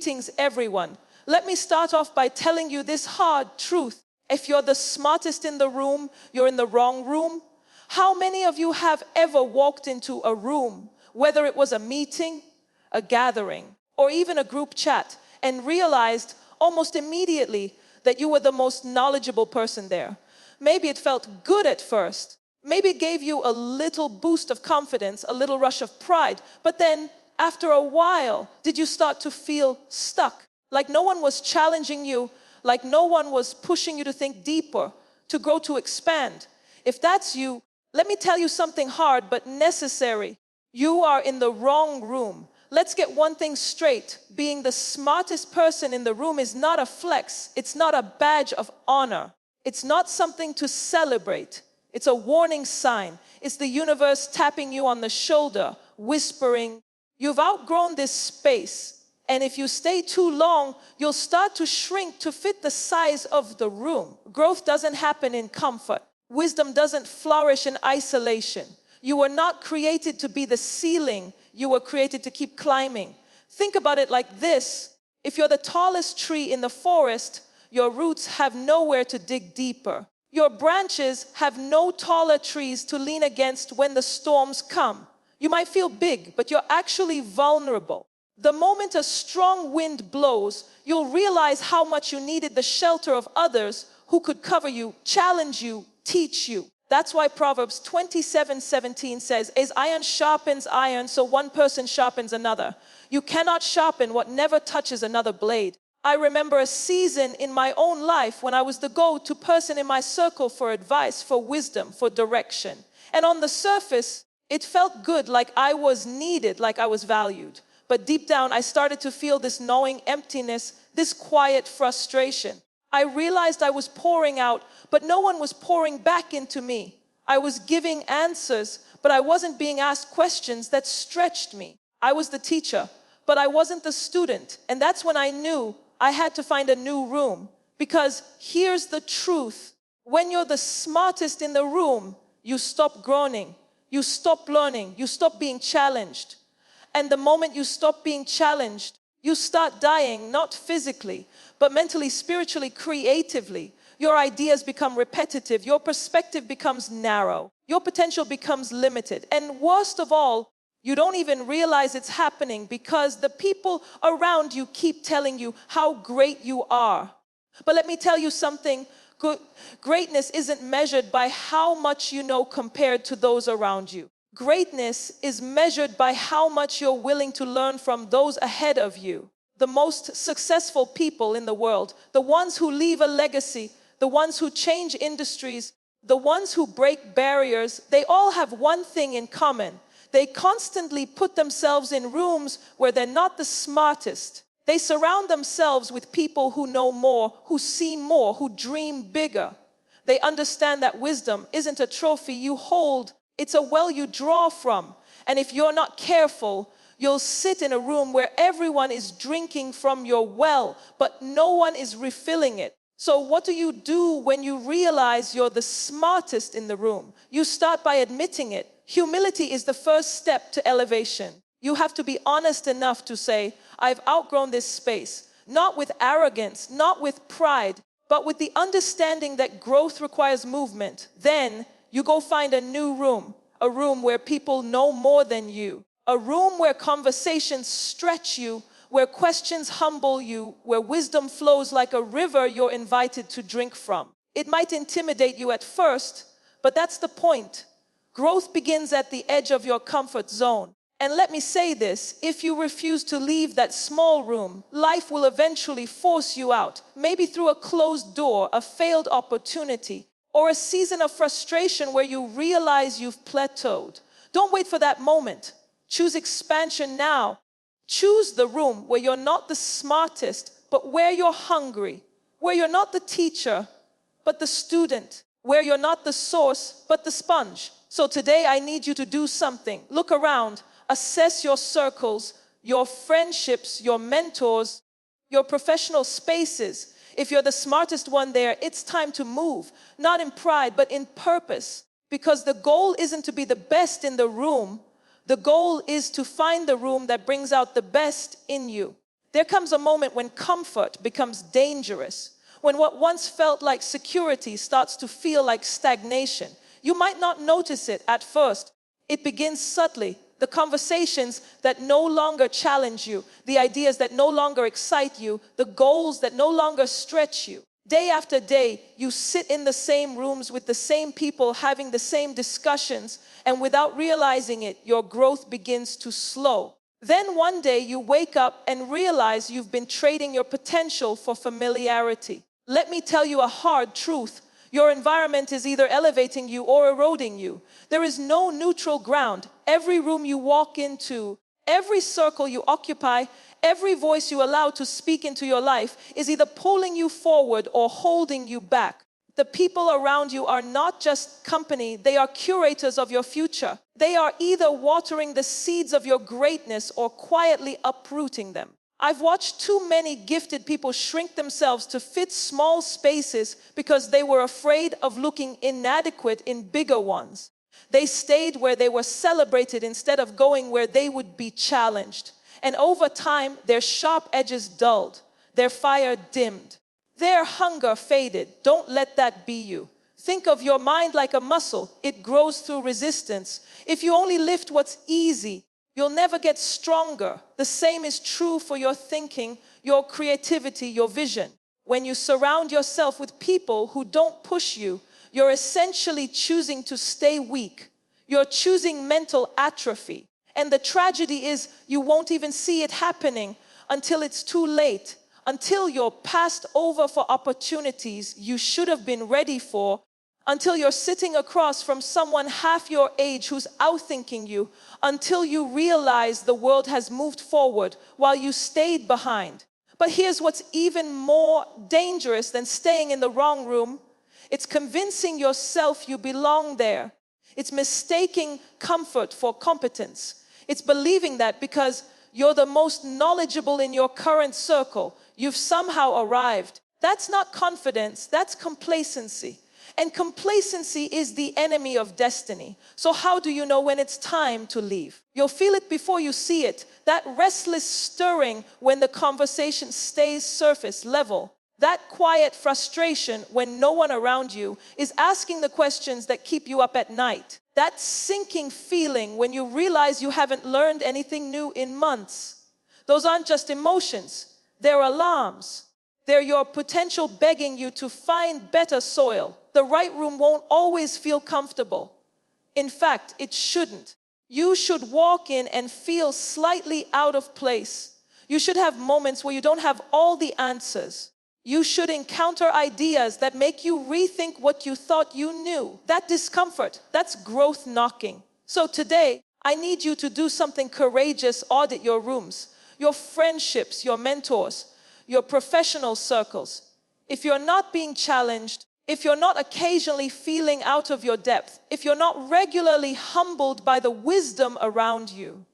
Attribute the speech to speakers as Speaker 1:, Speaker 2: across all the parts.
Speaker 1: Greetings, everyone. Let me start off by telling you this hard truth. If you're the smartest in the room, you're in the wrong room. How many of you have ever walked into a room, whether it was a meeting, a gathering, or even a group chat, and realized almost immediately that you were the most knowledgeable person there? Maybe it felt good at first. Maybe it gave you a little boost of confidence, a little rush of pride, but then after a while, did you start to feel stuck? Like no one was challenging you, like no one was pushing you to think deeper, to grow, to expand. If that's you, let me tell you something hard but necessary. You are in the wrong room. Let's get one thing straight. Being the smartest person in the room is not a flex. It's not a badge of honor. It's not something to celebrate. It's a warning sign. It's the universe tapping you on the shoulder, whispering, "You've outgrown this space." And if you stay too long, you'll start to shrink to fit the size of the room. Growth doesn't happen in comfort. Wisdom doesn't flourish in isolation. You were not created to be the ceiling. You were created to keep climbing. Think about it like this. If you're the tallest tree in the forest, your roots have nowhere to dig deeper. Your branches have no taller trees to lean against when the storms come. You might feel big, but you're actually vulnerable. The moment a strong wind blows, you'll realize how much you needed the shelter of others who could cover you, challenge you, teach you. That's why Proverbs 27:17 says, "As iron sharpens iron, so one person sharpens another." You cannot sharpen what never touches another blade. I remember a season in my own life when I was the go-to person in my circle for advice, for wisdom, for direction. And on the surface, it felt good, like I was needed, like I was valued. But deep down, I started to feel this gnawing emptiness, this quiet frustration. I realized I was pouring out, but no one was pouring back into me. I was giving answers, but I wasn't being asked questions that stretched me. I was the teacher, but I wasn't the student. And that's when I knew I had to find a new room. Because here's the truth. When you're the smartest in the room, you stop growing. You stop learning, you stop being challenged. And the moment you stop being challenged, you start dying, not physically, but mentally, spiritually, creatively. Your ideas become repetitive, your perspective becomes narrow, your potential becomes limited. And worst of all, you don't even realize it's happening because the people around you keep telling you how great you are. But let me tell you something. Greatness isn't measured by how much you know compared to those around you. Greatness is measured by how much you're willing to learn from those ahead of you. The most successful people in the world, the ones who leave a legacy, the ones who change industries, the ones who break barriers, they all have one thing in common. They constantly put themselves in rooms where they're not the smartest. They surround themselves with people who know more, who see more, who dream bigger. They understand that wisdom isn't a trophy you hold, it's a well you draw from. And if you're not careful, you'll sit in a room where everyone is drinking from your well, but no one is refilling it. So what do you do when you realize you're the smartest in the room? You start by admitting it. Humility is the first step to elevation. You have to be honest enough to say, "I've outgrown this space," not with arrogance, not with pride, but with the understanding that growth requires movement. Then you go find a new room, a room where people know more than you, a room where conversations stretch you, where questions humble you, where wisdom flows like a river you're invited to drink from. It might intimidate you at first, but that's the point. Growth begins at the edge of your comfort zone. And let me say this, if you refuse to leave that small room, life will eventually force you out, maybe through a closed door, a failed opportunity, or a season of frustration where you realize you've plateaued. Don't wait for that moment. Choose expansion now. Choose the room where you're not the smartest, but where you're hungry, where you're not the teacher, but the student, where you're not the source, but the sponge. So today I need you to do something. Look around. Assess your circles, your friendships, your mentors, your professional spaces. If you're the smartest one there, it's time to move, not in pride, but in purpose. Because the goal isn't to be the best in the room. The goal is to find the room that brings out the best in you. There comes a moment when comfort becomes dangerous, when what once felt like security starts to feel like stagnation. You might not notice it at first. It begins subtly. The conversations that no longer challenge you, the ideas that no longer excite you, the goals that no longer stretch you. Day after day, you sit in the same rooms with the same people, having the same discussions, and without realizing it, your growth begins to slow. Then one day you wake up and realize you've been trading your potential for familiarity. Let me tell you a hard truth. Your environment is either elevating you or eroding you. There is no neutral ground. Every room you walk into, every circle you occupy, every voice you allow to speak into your life is either pulling you forward or holding you back. The people around you are not just company, they are curators of your future. They are either watering the seeds of your greatness or quietly uprooting them. I've watched too many gifted people shrink themselves to fit small spaces because they were afraid of looking inadequate in bigger ones. They stayed where they were celebrated instead of going where they would be challenged. And over time, their sharp edges dulled, their fire dimmed, their hunger faded. Don't let that be you. Think of your mind like a muscle. It grows through resistance. If you only lift what's easy, you'll never get stronger. The same is true for your thinking, your creativity, your vision. When you surround yourself with people who don't push you, you're essentially choosing to stay weak. You're choosing mental atrophy. And the tragedy is you won't even see it happening until it's too late, until you're passed over for opportunities you should have been ready for, until you're sitting across from someone half your age who's outthinking you, until you realize the world has moved forward while you stayed behind. But here's what's even more dangerous than staying in the wrong room. It's convincing yourself you belong there. It's mistaking comfort for competence. It's believing that because you're the most knowledgeable in your current circle, you've somehow arrived. That's not confidence, that's complacency. And complacency is the enemy of destiny. So how do you know when it's time to leave? You'll feel it before you see it. That restless stirring when the conversation stays surface level. That quiet frustration when no one around you is asking the questions that keep you up at night. That sinking feeling when you realize you haven't learned anything new in months. Those aren't just emotions, they're alarms. They're your potential begging you to find better soil. The right room won't always feel comfortable. In fact, it shouldn't. You should walk in and feel slightly out of place. You should have moments where you don't have all the answers. You should encounter ideas that make you rethink what you thought you knew. That discomfort, that's growth knocking. So today, I need you to do something courageous. Audit your rooms, your friendships, your mentors, your professional circles. If you're not being challenged, if you're not occasionally feeling out of your depth, if you're not regularly humbled by the wisdom around you,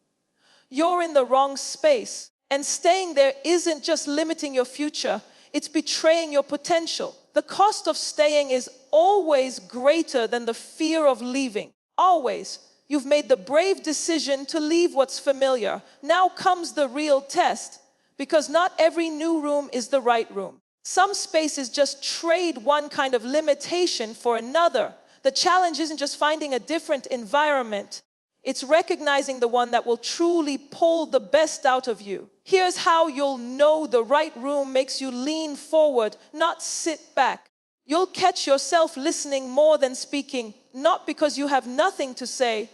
Speaker 1: you're in the wrong space. And staying there isn't just limiting your future, it's betraying your potential. The cost of staying is always greater than the fear of leaving. Always. You've made the brave decision to leave what's familiar. Now comes the real test, because not every new room is the right room. Some spaces just trade one kind of limitation for another. The challenge isn't just finding a different environment. It's recognizing the one that will truly pull the best out of you. Here's how you'll know the right room makes you lean forward, not sit back. You'll catch yourself listening more than speaking, not because you have nothing to say,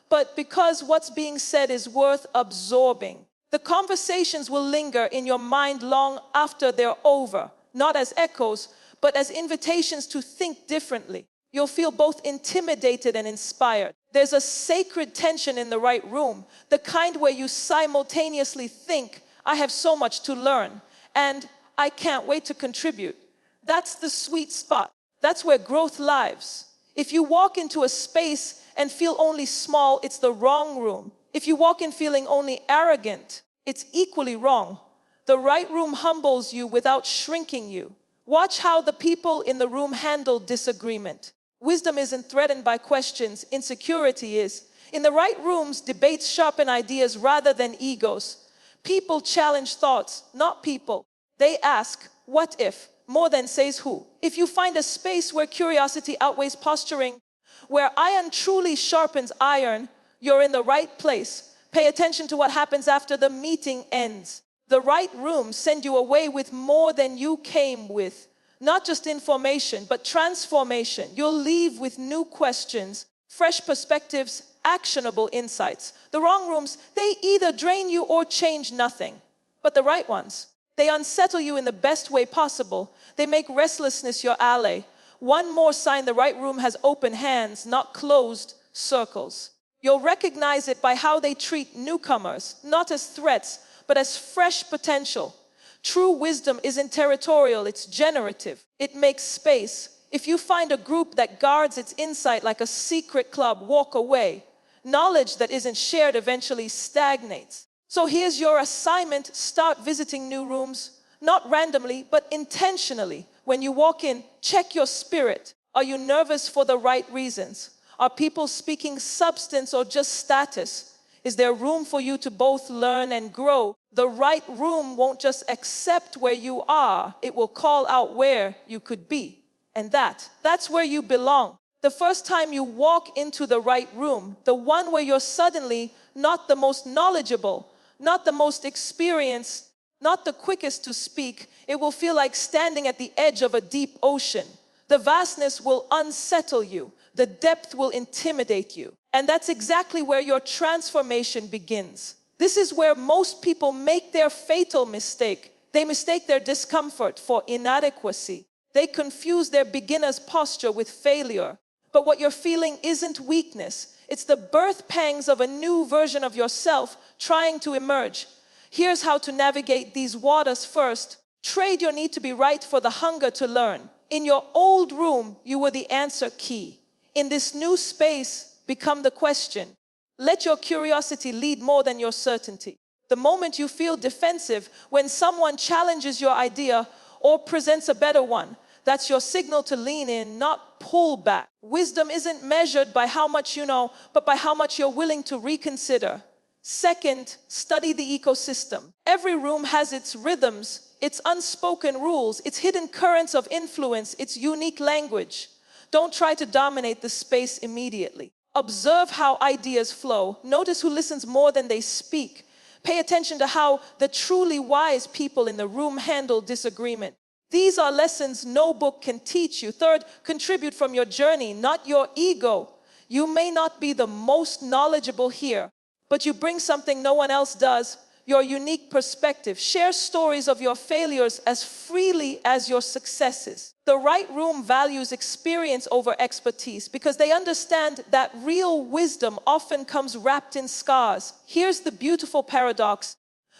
Speaker 1: but because what's being said is worth absorbing. The conversations will linger in your mind long after they're over, not as echoes, but as invitations to think differently. You'll feel both intimidated and inspired. There's a sacred tension in the right room, the kind where you simultaneously think, I have so much to learn, and I can't wait to contribute. That's the sweet spot. That's where growth lives. If you walk into a space and feel only small, it's the wrong room. If you walk in feeling only arrogant, it's equally wrong. The right room humbles you without shrinking you. Watch how the people in the room handle disagreement. Wisdom isn't threatened by questions, insecurity is. In the right rooms, debates sharpen ideas rather than egos. People challenge thoughts, not people. They ask, what if, more than says who. If you find a space where curiosity outweighs posturing, where iron truly sharpens iron, you're in the right place. Pay attention to what happens after the meeting ends. The right rooms send you away with more than you came with. Not just information, but transformation. You'll leave with new questions, fresh perspectives, actionable insights. The wrong rooms, they either drain you or change nothing. But the right ones, they unsettle you in the best way possible. They make restlessness your ally. One more sign the right room has open hands, not closed circles. You'll recognize it by how they treat newcomers, not as threats, but as fresh potential. True wisdom isn't territorial, it's generative. It makes space. If you find a group that guards its insight like a secret club, walk away. Knowledge that isn't shared eventually stagnates. So here's your assignment. Start visiting new rooms, not randomly, but intentionally. When you walk in, check your spirit. Are you nervous for the right reasons? Are people speaking substance or just status? Is there room for you to both learn and grow? The right room won't just accept where you are, it will call out where you could be. And that's where you belong. The first time you walk into the right room, the one where you're suddenly not the most knowledgeable, not the most experienced, not the quickest to speak, it will feel like standing at the edge of a deep ocean. The vastness will unsettle you. The depth will intimidate you. And that's exactly where your transformation begins. This is where most people make their fatal mistake. They mistake their discomfort for inadequacy. They confuse their beginner's posture with failure. But what you're feeling isn't weakness. It's the birth pangs of a new version of yourself trying to emerge. Here's how to navigate these waters first. Trade your need to be right for the hunger to learn. In your old room, you were the answer key. In this new space, become the question. Let your curiosity lead more than your certainty. The moment you feel defensive, when someone challenges your idea or presents a better one, that's your signal to lean in, not pull back. Wisdom isn't measured by how much you know, but by how much you're willing to reconsider. Second, study the ecosystem. Every room has its rhythms, its unspoken rules, its hidden currents of influence, its unique language. Don't try to dominate the space immediately. Observe how ideas flow. Notice who listens more than they speak. Pay attention to how the truly wise people in the room handle disagreement. These are lessons no book can teach you. Third, contribute from your journey, not your ego. You may not be the most knowledgeable here, but you bring something no one else does, your unique perspective. Share stories of your failures as freely as your successes. The right room values experience over expertise because they understand that real wisdom often comes wrapped in scars. Here's the beautiful paradox.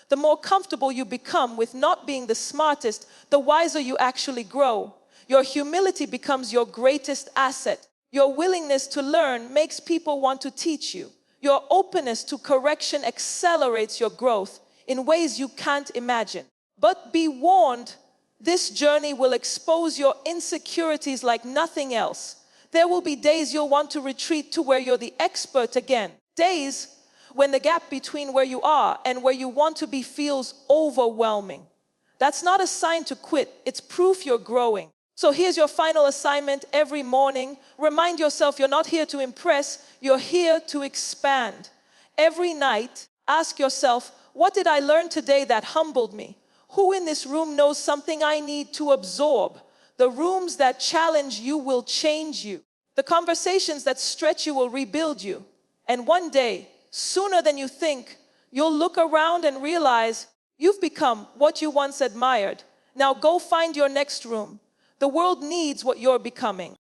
Speaker 1: The more comfortable you become with not being the smartest, the wiser you actually grow. Your humility becomes your greatest asset. Your willingness to learn makes people want to teach you. Your openness to correction accelerates your growth in ways you can't imagine. But be warned, this journey will expose your insecurities like nothing else. There will be days you'll want to retreat to where you're the expert again. Days when the gap between where you are and where you want to be feels overwhelming. That's not a sign to quit, it's proof you're growing. So here's your final assignment every morning. Remind yourself you're not here to impress, you're here to expand. Every night, ask yourself, what did I learn today that humbled me? Who in this room knows something I need to absorb? The rooms that challenge you will change you. The conversations that stretch you will rebuild you. And one day, sooner than you think, you'll look around and realize you've become what you once admired. Now go find your next room. The world needs what you're becoming.